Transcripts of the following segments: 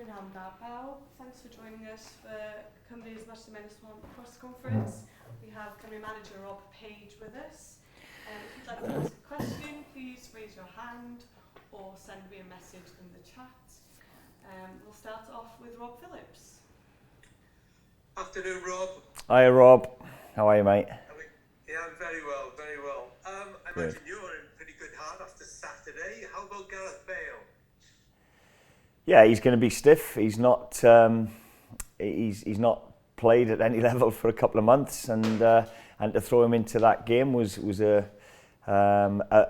Thanks for joining us for Cymru's Match the Menace press conference. We have Cymru manager Rob Page with us. If you'd like to ask a question, please raise your hand or send me a message in the chat. We'll start off with Rob Phillips. Afternoon, Rob. Hi, Rob. How are you, mate? Yeah, I'm very well, very well. I imagine you're in pretty good heart after Saturday. How about Gareth Bale? Yeah, he's going to be stiff. He's not. He's not played at any level for a couple of months, and to throw him into that game was a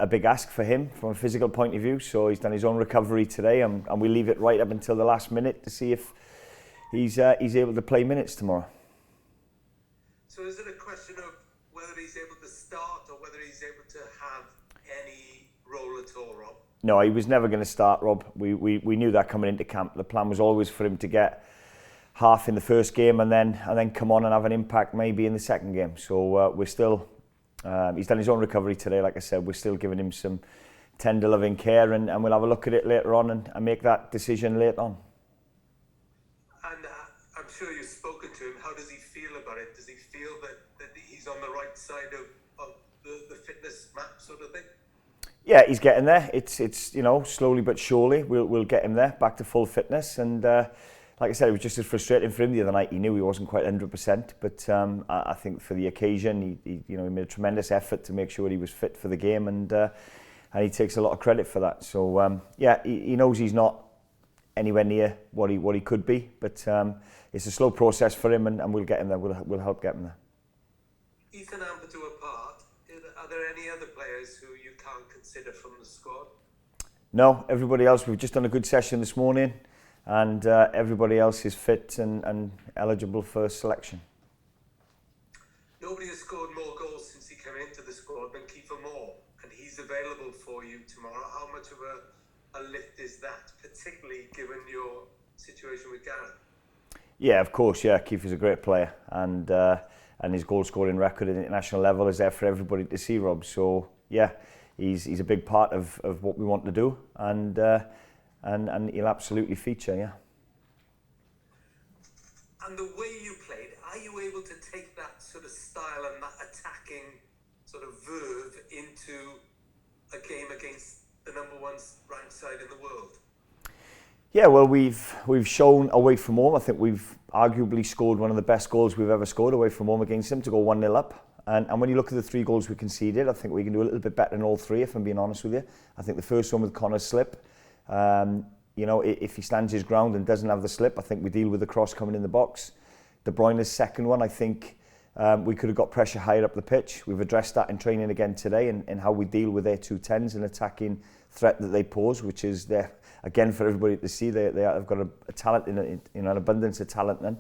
big ask for him from a physical point of view. So he's done his own recovery today, and we leave it right up until the last minute to see if he's able to play minutes tomorrow. So is it a question of whether he's able to start or whether he's able to have any role at all, Rob? No, he was never going to start, Rob. We knew that coming into camp. The plan was always for him to get half in the first game and then come on and have an impact maybe in the second game. So we're still, he's done his own recovery today, like I said. We're still giving him some tender loving care, and we'll have a look at it later on and make that decision later on. And I'm sure you've spoken to him. How does he feel about it? Does he feel that he's on the right side of the fitness map sort of thing? Yeah, he's getting there. It's slowly but surely we'll get him there back to full fitness. And like I said, it was just as frustrating for him the other night. He knew he wasn't quite 100%, but I think for the occasion, he made a tremendous effort to make sure he was fit for the game, and he takes a lot of credit for that. So he knows he's not anywhere near what he could be, but it's a slow process for him, and we'll get him there. We'll help get him there. Ethan Ampadu apart, are there any other players who you can't consider from the squad? No, everybody else. We've just done a good session this morning, and everybody else is fit and eligible for selection. Nobody has scored more goals since he came into the squad than Kiefer Moore, and he's available for you tomorrow. How much of a lift is that, particularly given your situation with Gareth? Yeah, of course. Yeah, Kiefer's a great player, and his goal scoring record at the international level is there for everybody to see, Rob. So yeah, he's a big part of what we want to do, and he'll absolutely feature. Yeah. And the way you played, are you able to take that sort of style and that attacking sort of verve into a game against the number one ranked side in the world? Yeah, well, we've shown away from home. I think we've arguably scored one of the best goals we've ever scored away from home against them to go 1-0 up. And when you look at the 3 goals we conceded, I think we can do a little bit better than all 3, if I'm being honest with you. I think the first one with Connor's slip, if he stands his ground and doesn't have the slip, I think we deal with the cross coming in the box. De Bruyne's second one, I think we could have got pressure higher up the pitch. We've addressed that in training again today, and how we deal with their 2-10s and attacking threat that they pose, which is there again for everybody to see. They've got a talent an abundance of talent then.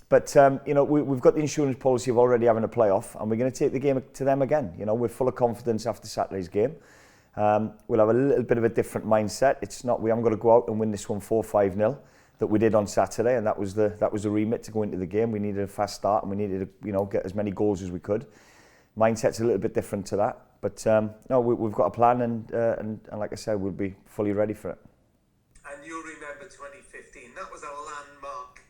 But we've got the insurance policy of already having a playoff, and we're going to take the game to them again. We're full of confidence after Saturday's game. We'll have a little bit of a different mindset. We haven't got to go out and win this one 4-5-0 that we did on Saturday, and that was the remit to go into the game. We needed a fast start, and we needed to get as many goals as we could. Mindset's a little bit different to that, but no, we've got a plan, and like I said, we'll be fully ready for it. And you'll remember 2015. That was a landmark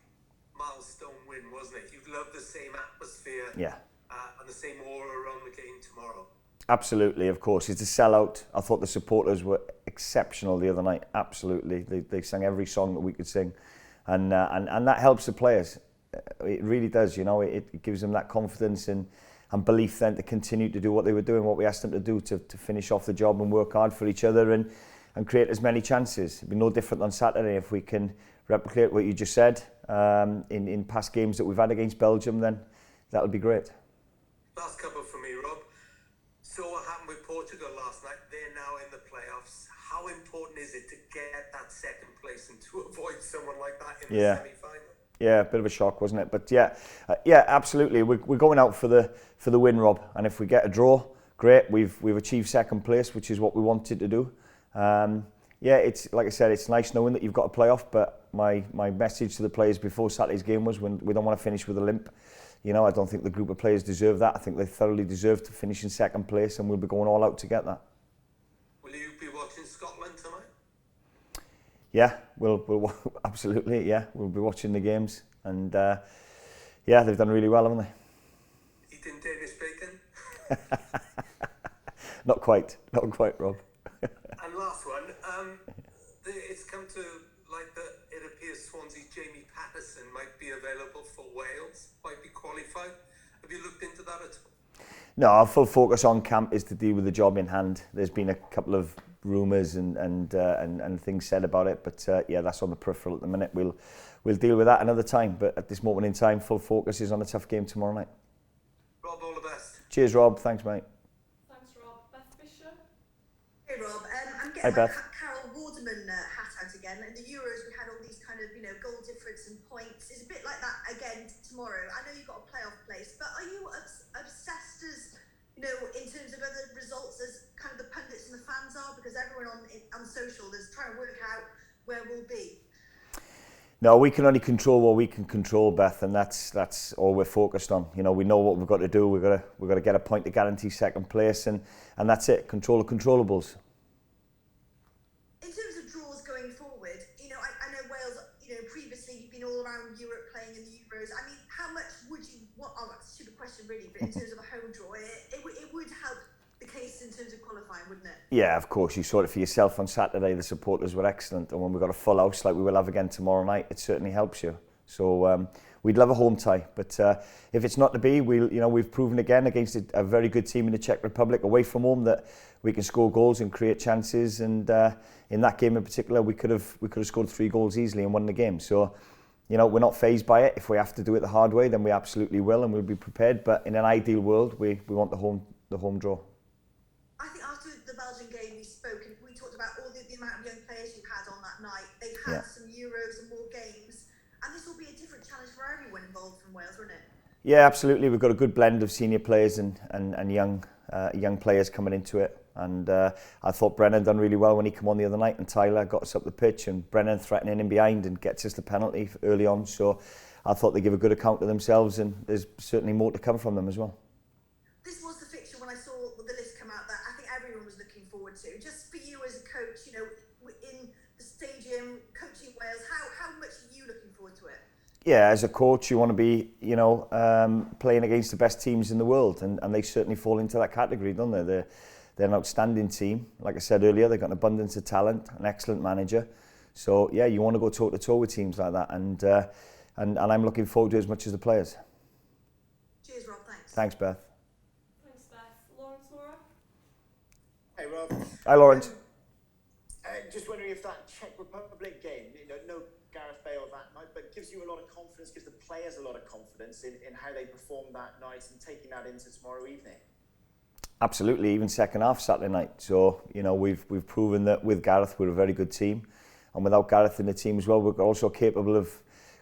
milestone win, wasn't it? You'd love the same atmosphere, and the same aura around the game tomorrow. Absolutely, of course. It's a sellout. I thought the supporters were exceptional the other night. Absolutely, they sang every song that we could sing, and that helps the players. It really does. It gives them that confidence and belief then to continue to do what they were doing, what we asked them to do, to finish off the job and work hard for each other and create as many chances. It'd be no different on Saturday. If we can replicate what you just said in past games that we've had against Belgium, then that'll be great. Last couple for me, Rob. So what happened with Portugal last night? They're now in the playoffs. How important is it to get that second place and to avoid someone like that in the semi-final? Yeah, a bit of a shock, wasn't it? But yeah, absolutely. We're going out for the win, Rob. And if we get a draw, great. We've achieved second place, which is what we wanted to do. It's like I said, it's nice knowing that you've got a playoff. But my message to the players before Saturday's game was, when we don't want to finish with a limp. I don't think the group of players deserve that. I think they thoroughly deserve to finish in second place, and we'll be going all out to get that. Will you be watching Scotland tonight? Yeah, we'll absolutely. Yeah, we'll be watching the games, and yeah, they've done really well, haven't they? Eating Danish bacon. Not quite, Rob. And last one, it's come to light that it appears Swansea's Jamie Patterson might be available for Wales, might be qualified. Have you looked into that at all? No, our full focus on camp is to deal with the job in hand. There's been a couple of rumours and things said about it, but yeah, that's on the peripheral at the minute. We'll deal with that another time, but at this moment in time, full focus is on a tough game tomorrow night. Rob, all the best. Cheers, Rob. Thanks, mate. Thanks, Rob. Beth Fisher. Hey Rob, I'm Hey, getting my Beth. Carol Warderman hat out again. In the Euros, we had all these kind of, goal difference and points. It's a bit like that again tomorrow. I know you've got a playoff place, but are you obsessed as, in terms of other results as kind of the pundits and the fans are? Because everyone on social is trying to work out where we'll be. No, we can only control what we can control, Beth, and that's all we're focused on. We know what we've got to do. We've got to get a point to guarantee second place, and that's it. Control the controllables. In terms of draws going forward, I know Wales, previously you've been all around Europe playing in the Euros. I mean, how much would you want? Oh, that's a stupid question, really. But in terms of a home draw, it would help the case in terms of qualifying, wouldn't it? Yeah, of course. You saw it for yourself on Saturday. The supporters were excellent, and when we've got a full house like we will have again tomorrow night, it certainly helps you. So we'd love a home tie, but if it's not to be, we've proven again against a very good team in the Czech Republic away from home that we can score goals and create chances. And in that game in particular, we could have scored 3 goals easily and won the game. So we're not fazed by it. If we have to do it the hard way, then we absolutely will, and we'll be prepared. But in an ideal world, we want the home draw. I think after the Belgian game we talked about all the amount of young players you had on that night. They've had some Euros and more games, and this will be a different challenge for everyone involved from Wales, won't it? Yeah, absolutely. We've got a good blend of senior players and young players coming into it. And I thought Brennan done really well when he came on the other night, and Tyler got us up the pitch, and Brennan threatening in behind and gets us the penalty early on. So I thought they give a good account of themselves, and there's certainly more to come from them as well. This was the fixture when I saw the list come out that I think everyone was looking forward to. Just for you as a coach, in the stadium, coaching Wales, how much are you looking forward to it? Yeah, as a coach, you want to be, playing against the best teams in the world, and they certainly fall into that category, don't they? They're an outstanding team. Like I said earlier, they've got an abundance of talent, an excellent manager. So yeah, you want to go toe to toe with teams like that, and I'm looking forward to it as much as the players. Cheers, Rob. Thanks. Thanks, Beth. Thanks, Beth. Lawrence Laura. Hey Rob. Hi, Lawrence. Just wondering if that Czech Republic game, no Gareth Bale that night, but gives you a lot of confidence, gives the players a lot of confidence in how they performed that night and taking that into tomorrow evening. Absolutely, even second half Saturday night. So we've proven that with Gareth we're a very good team, and without Gareth in the team as well, we're also capable of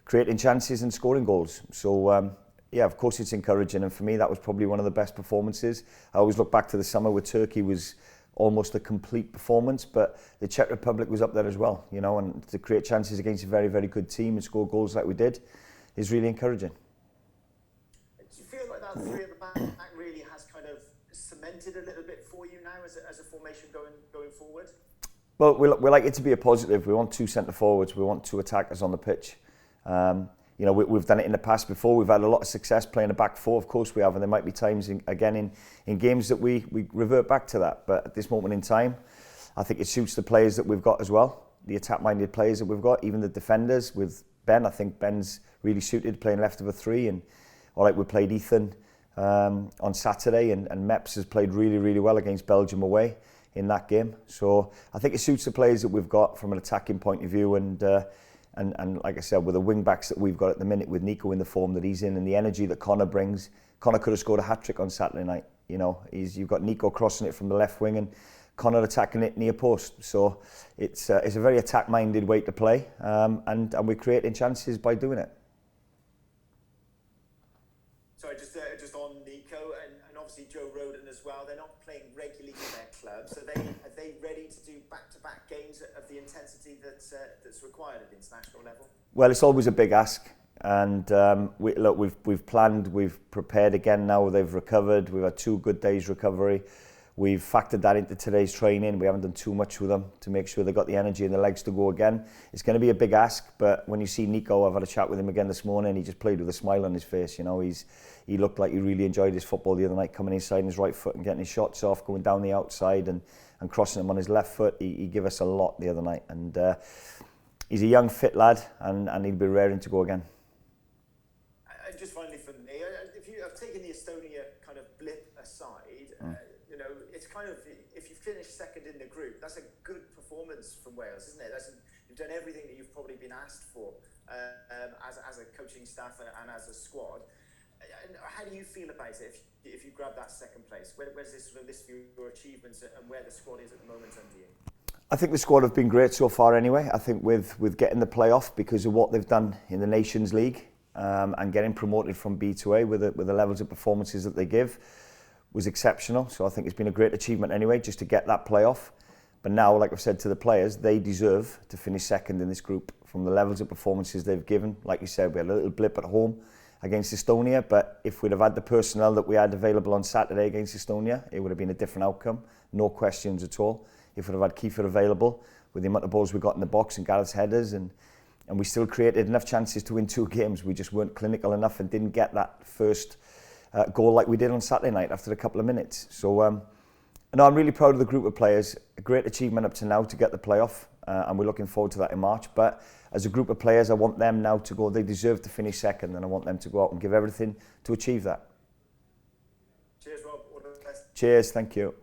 creating chances and scoring goals. So yeah, of course it's encouraging, and for me that was probably one of the best performances. I always look back to the summer with Turkey was almost a complete performance, but the Czech Republic was up there as well, and to create chances against a very, very good team and score goals like we did is really encouraging. Do you feel like that three at the back really has kind of cemented a little bit for you now as a formation going forward? Well, we like it to be a positive. We want 2 centre forwards, we want 2 attackers on the pitch. We've done it in the past before. We've had a lot of success playing a back 4, of course we have, and there might be times in games that we revert back to that. But at this moment in time, I think it suits the players that we've got as well, the attack-minded players that we've got, even the defenders with Ben. I think Ben's really suited playing left of a 3, and all right, we played Ethan on Saturday, and Meps has played really, really well against Belgium away in that game. So I think it suits the players that we've got from an attacking point of view, and like I said, with the wing backs that we've got at the minute, with Nico in the form that he's in and the energy that Connor brings, Connor could have scored a hat-trick on Saturday night. You've got Nico crossing it from the left wing and Connor attacking it near post. So it's a very attack-minded way to play, and we're creating chances by doing it. Sorry, just on Nico and obviously Joe Roden as well. They're not playing regularly in their clubs. Are they ready to do back-to-back games of the intensity that's required at the international level? Well, it's always a big ask, and we've planned, we've prepared again now. They've recovered. We've had 2 good days recovery. We've factored that into today's training. We haven't done too much with them to make sure they've got the energy and the legs to go again. It's going to be a big ask, but when you see Nico, I've had a chat with him again this morning, he just played with a smile on his face. You know, he looked like he really enjoyed his football the other night, coming inside on his right foot and getting his shots off, going down the outside and crossing them on his left foot. He gave us a lot the other night, and he's a young, fit lad, and he'll be raring to go again. And just finally for me, if you have taken the Estonia kind of blip aside, you know, it's kind of, if you finish second in the group, that's a good performance from Wales, isn't it? You've done everything that you've probably been asked for as a coaching staff and as a squad. And how do you feel about it if you grab that second place? Where's this sort of list of your achievements and where the squad is at the moment under you? I think the squad have been great so far anyway. I think with getting the playoff because of what they've done in the Nations League and getting promoted from B to A with the levels of performances that they give was exceptional. So I think it's been a great achievement anyway just to get that playoff. But now, like I've said to the players, they deserve to finish second in this group from the levels of performances they've given. Like you said, we had a little blip at home against Estonia, but if we'd have had the personnel that we had available on Saturday against Estonia, it would have been a different outcome, no questions at all. If we'd have had Kiefer available with the amount of balls we got in the box and Gareth's headers, and we still created enough chances to win 2 games, we just weren't clinical enough and didn't get that first goal like we did on Saturday night after a couple of minutes. So I'm really proud of the group of players. A great achievement up to now to get the playoff, and we're looking forward to that in March. But as a group of players, I want them now to go. They deserve to finish second, and I want them to go out and give everything to achieve that. Cheers, Rob. All the best. Cheers, thank you.